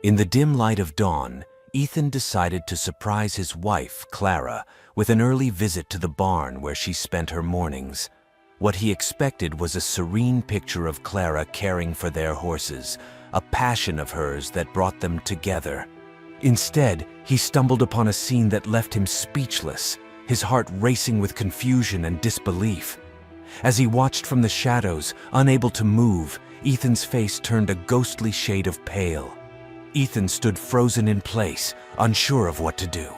In the dim light of dawn, Ethan decided to surprise his wife, Clara, with an early visit to the barn where she spent her mornings. What he expected was a serene picture of Clara caring for their horses, a passion of hers that brought them together. Instead, he stumbled upon a scene that left him speechless, his heart racing with confusion and disbelief. As he watched from the shadows, unable to move, Ethan's face turned a ghostly shade of pale. Ethan stood frozen in place, unsure of what to do.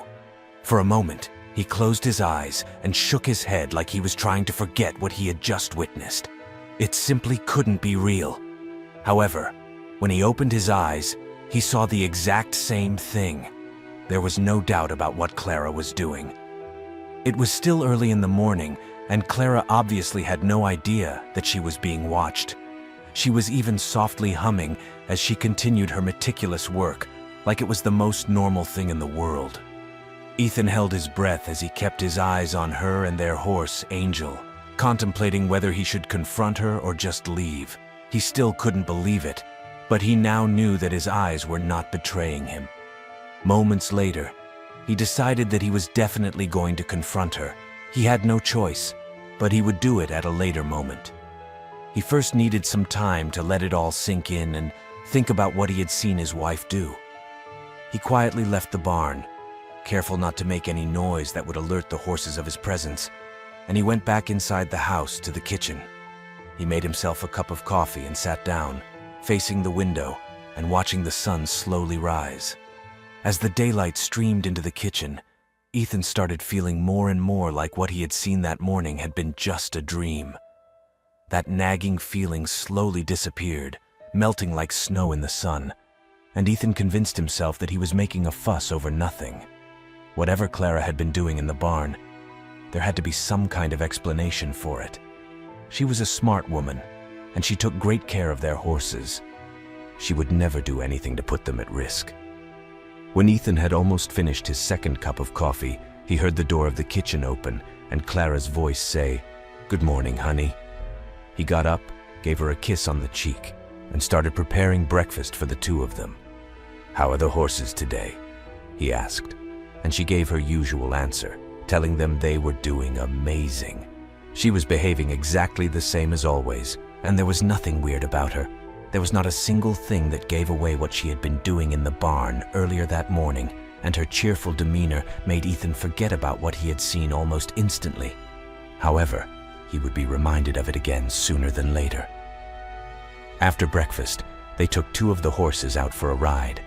For a moment, he closed his eyes and shook his head like he was trying to forget what he had just witnessed. It simply couldn't be real. However, when he opened his eyes, he saw the exact same thing. There was no doubt about what Clara was doing. It was still early in the morning, and Clara obviously had no idea that she was being watched. She was even softly humming as she continued her meticulous work, like it was the most normal thing in the world. Ethan held his breath as he kept his eyes on her and their horse, Angel, contemplating whether he should confront her or just leave. He still couldn't believe it, but he now knew that his eyes were not betraying him. Moments later, he decided that he was definitely going to confront her. He had no choice, but he would do it at a later moment. He first needed some time to let it all sink in and think about what he had seen his wife do. He quietly left the barn, careful not to make any noise that would alert the horses of his presence, and he went back inside the house to the kitchen. He made himself a cup of coffee and sat down, facing the window and watching the sun slowly rise. As the daylight streamed into the kitchen, Ethan started feeling more and more like what he had seen that morning had been just a dream. That nagging feeling slowly disappeared, melting like snow in the sun, and Ethan convinced himself that he was making a fuss over nothing. Whatever Clara had been doing in the barn, there had to be some kind of explanation for it. She was a smart woman, and she took great care of their horses. She would never do anything to put them at risk. When Ethan had almost finished his second cup of coffee, he heard the door of the kitchen open and Clara's voice say, "Good morning, honey." He got up, gave her a kiss on the cheek, and started preparing breakfast for the two of them. "How are the horses today?" he asked, and she gave her usual answer, telling them they were doing amazing. She was behaving exactly the same as always, and there was nothing weird about her. There was not a single thing that gave away what she had been doing in the barn earlier that morning, and her cheerful demeanor made Ethan forget about what he had seen almost instantly. However, he would be reminded of it again sooner than later. After breakfast, they took two of the horses out for a ride.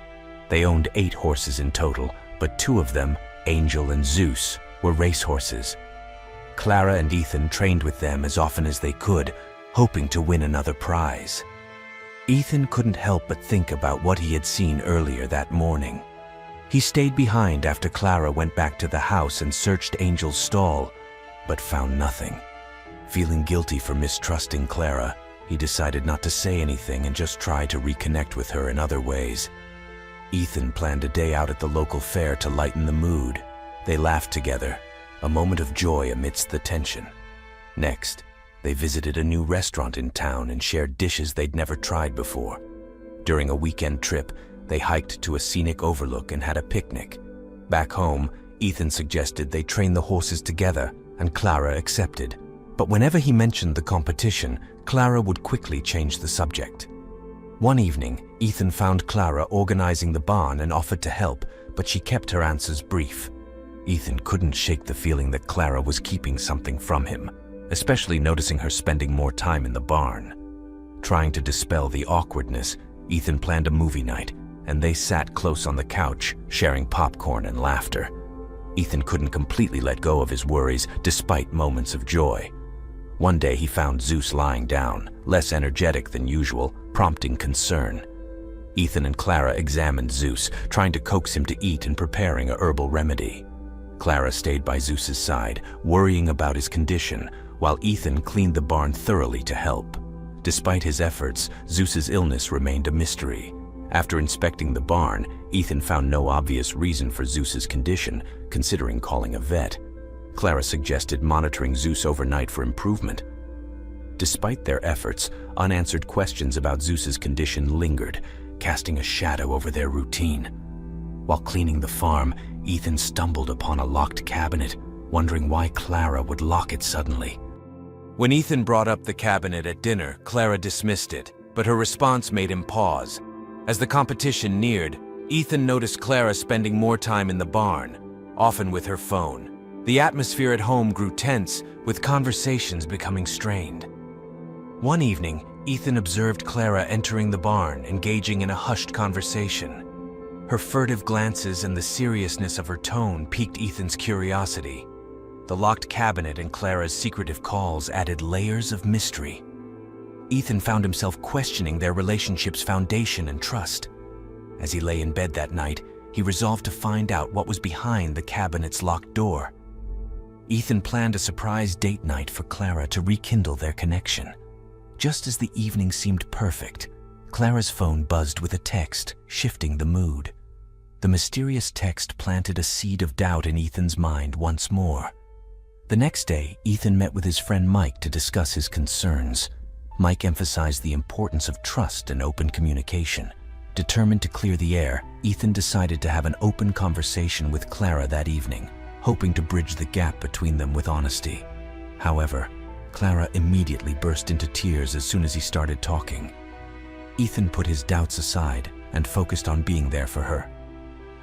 They owned 8 horses in total, but 2 of them, Angel and Zeus, were race horses. Clara and Ethan trained with them as often as they could, hoping to win another prize. Ethan couldn't help but think about what he had seen earlier that morning. He stayed behind after Clara went back to the house and searched Angel's stall, but found nothing. Feeling guilty for mistrusting Clara, he decided not to say anything and just try to reconnect with her in other ways. Ethan planned a day out at the local fair to lighten the mood. They laughed together, a moment of joy amidst the tension. Next, they visited a new restaurant in town and shared dishes they'd never tried before. During a weekend trip, they hiked to a scenic overlook and had a picnic. Back home, Ethan suggested they train the horses together, and Clara accepted. But whenever he mentioned the competition, Clara would quickly change the subject. One evening, Ethan found Clara organizing the barn and offered to help, but she kept her answers brief. Ethan couldn't shake the feeling that Clara was keeping something from him, especially noticing her spending more time in the barn. Trying to dispel the awkwardness, Ethan planned a movie night, and they sat close on the couch, sharing popcorn and laughter. Ethan couldn't completely let go of his worries, despite moments of joy. One day he found Zeus lying down, less energetic than usual, prompting concern. Ethan and Clara examined Zeus, trying to coax him to eat and preparing a herbal remedy. Clara stayed by Zeus's side, worrying about his condition, while Ethan cleaned the barn thoroughly to help. Despite his efforts, Zeus's illness remained a mystery. After inspecting the barn, Ethan found no obvious reason for Zeus's condition, considering calling a vet. Clara suggested monitoring Zeus overnight for improvement. Despite their efforts, unanswered questions about Zeus's condition lingered, casting a shadow over their routine. While cleaning the farm, Ethan stumbled upon a locked cabinet, wondering why Clara would lock it suddenly. When Ethan brought up the cabinet at dinner, Clara dismissed it, but her response made him pause. As the competition neared, Ethan noticed Clara spending more time in the barn, often with her phone. The atmosphere at home grew tense, with conversations becoming strained. One evening, Ethan observed Clara entering the barn, engaging in a hushed conversation. Her furtive glances and the seriousness of her tone piqued Ethan's curiosity. The locked cabinet and Clara's secretive calls added layers of mystery. Ethan found himself questioning their relationship's foundation and trust. As he lay in bed that night, he resolved to find out what was behind the cabinet's locked door. Ethan planned a surprise date night for Clara to rekindle their connection. Just as the evening seemed perfect, Clara's phone buzzed with a text, shifting the mood. The mysterious text planted a seed of doubt in Ethan's mind once more. The next day, Ethan met with his friend Mike to discuss his concerns. Mike emphasized the importance of trust and open communication. Determined to clear the air, Ethan decided to have an open conversation with Clara that evening, hoping to bridge the gap between them with honesty. However, Clara immediately burst into tears as soon as he started talking. Ethan put his doubts aside and focused on being there for her.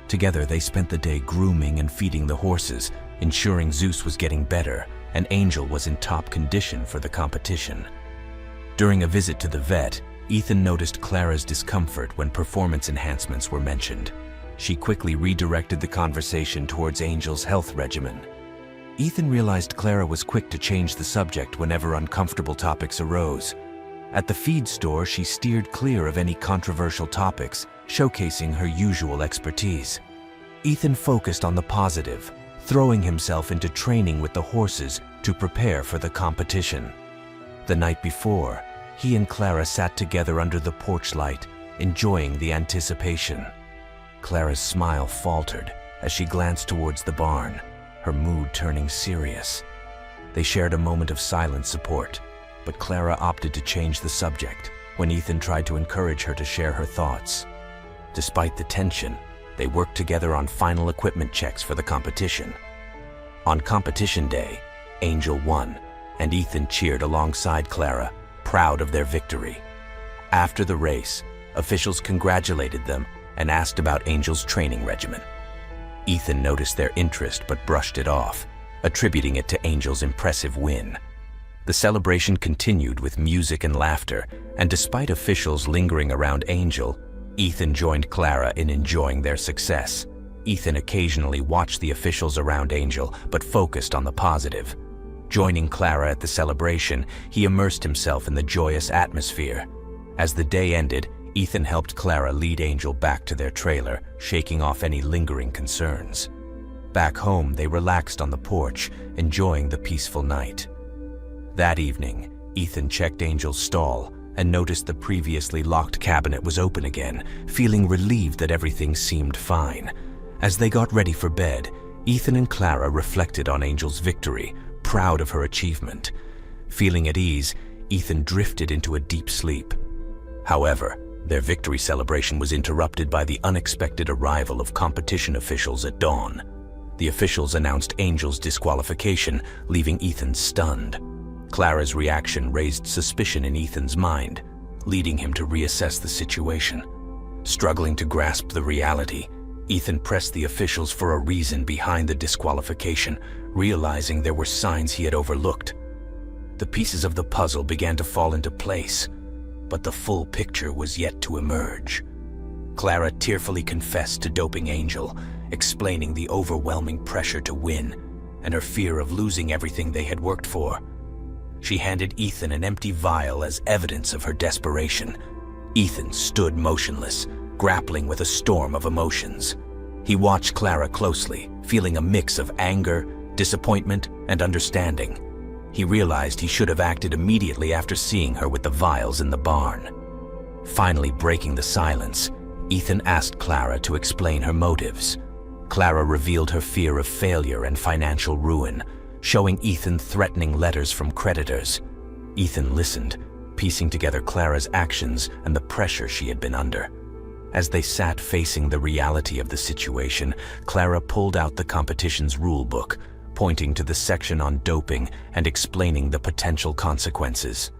Together, they spent the day grooming and feeding the horses, ensuring Zeus was getting better and Angel was in top condition for the competition. During a visit to the vet, Ethan noticed Clara's discomfort when performance enhancements were mentioned. She quickly redirected the conversation towards Angel's health regimen. Ethan realized Clara was quick to change the subject whenever uncomfortable topics arose. At the feed store, she steered clear of any controversial topics, showcasing her usual expertise. Ethan focused on the positive, throwing himself into training with the horses to prepare for the competition. The night before, he and Clara sat together under the porch light, enjoying the anticipation. Clara's smile faltered as she glanced towards the barn, her mood turning serious. They shared a moment of silent support, but Clara opted to change the subject when Ethan tried to encourage her to share her thoughts. Despite the tension, they worked together on final equipment checks for the competition. On competition day, Angel won, and Ethan cheered alongside Clara, proud of their victory. After the race, officials congratulated them and asked about Angel's training regimen. Ethan noticed their interest but brushed it off, attributing it to Angel's impressive win. The celebration continued with music and laughter, and despite officials lingering around Angel, Ethan joined Clara in enjoying their success. Ethan occasionally watched the officials around Angel, but focused on the positive. Joining Clara at the celebration, he immersed himself in the joyous atmosphere. As the day ended, Ethan helped Clara lead Angel back to their trailer, shaking off any lingering concerns. Back home, they relaxed on the porch, enjoying the peaceful night. That evening, Ethan checked Angel's stall and noticed the previously locked cabinet was open again, feeling relieved that everything seemed fine. As they got ready for bed, Ethan and Clara reflected on Angel's victory, proud of her achievement. Feeling at ease, Ethan drifted into a deep sleep. However, their victory celebration was interrupted by the unexpected arrival of competition officials at dawn. The officials announced Angel's disqualification, leaving Ethan stunned. Clara's reaction raised suspicion in Ethan's mind, leading him to reassess the situation. Struggling to grasp the reality, Ethan pressed the officials for a reason behind the disqualification, realizing there were signs he had overlooked. The pieces of the puzzle began to fall into place, but the full picture was yet to emerge. Clara tearfully confessed to doping Angel, explaining the overwhelming pressure to win and her fear of losing everything they had worked for. She handed Ethan an empty vial as evidence of her desperation. Ethan stood motionless, grappling with a storm of emotions. He watched Clara closely, feeling a mix of anger, disappointment, and understanding. He realized he should have acted immediately after seeing her with the vials in the barn. Finally breaking the silence, Ethan asked Clara to explain her motives. Clara revealed her fear of failure and financial ruin, showing Ethan threatening letters from creditors. Ethan listened, piecing together Clara's actions and the pressure she had been under. As they sat facing the reality of the situation, Clara pulled out the competition's rule book, pointing to the section on doping and explaining the potential consequences.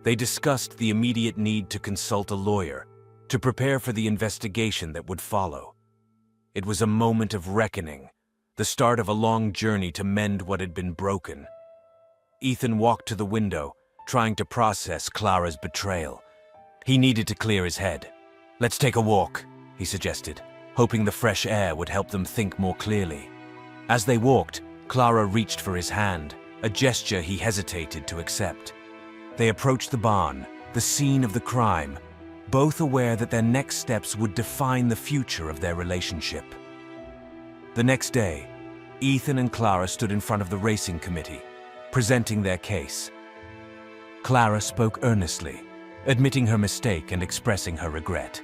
They discussed the immediate need to consult a lawyer, to prepare for the investigation that would follow. It was a moment of reckoning, the start of a long journey to mend what had been broken. Ethan walked to the window, trying to process Clara's betrayal. He needed to clear his head. "Let's take a walk," he suggested, hoping the fresh air would help them think more clearly. As they walked, Clara reached for his hand, a gesture he hesitated to accept. They approached the barn, the scene of the crime, both aware that their next steps would define the future of their relationship. The next day, Ethan and Clara stood in front of the racing committee, presenting their case. Clara spoke earnestly, admitting her mistake and expressing her regret.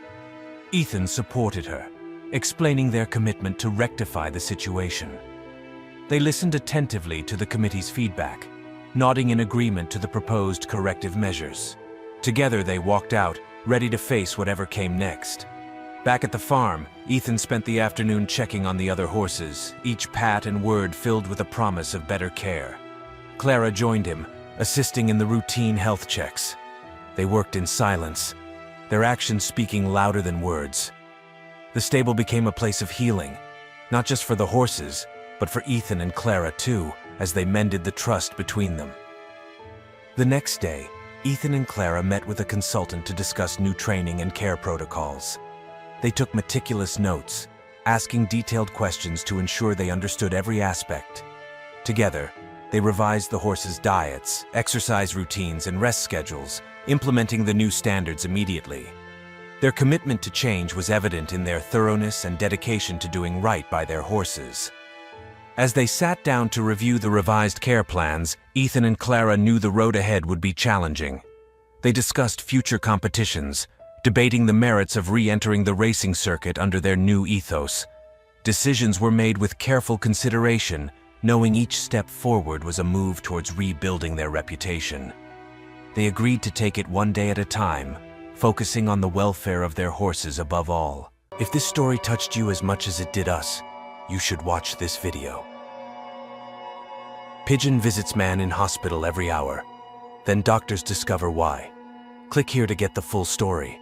Ethan supported her, explaining their commitment to rectify the situation. They listened attentively to the committee's feedback, nodding in agreement to the proposed corrective measures. Together they walked out, ready to face whatever came next. Back at the farm, Ethan spent the afternoon checking on the other horses, each pat and word filled with a promise of better care. Clara joined him, assisting in the routine health checks. They worked in silence, their actions speaking louder than words. The stable became a place of healing, not just for the horses, but for Ethan and Clara too, as they mended the trust between them. The next day, Ethan and Clara met with a consultant to discuss new training and care protocols. They took meticulous notes, asking detailed questions to ensure they understood every aspect. Together, they revised the horses' diets, exercise routines, and rest schedules, implementing the new standards immediately. Their commitment to change was evident in their thoroughness and dedication to doing right by their horses. As they sat down to review the revised care plans, Ethan and Clara knew the road ahead would be challenging. They discussed future competitions, debating the merits of re-entering the racing circuit under their new ethos. Decisions were made with careful consideration, knowing each step forward was a move towards rebuilding their reputation. They agreed to take it one day at a time, focusing on the welfare of their horses above all. If this story touched you as much as it did us, you should watch this video. Pigeon visits man in hospital every hour. Then doctors discover why. Click here to get the full story.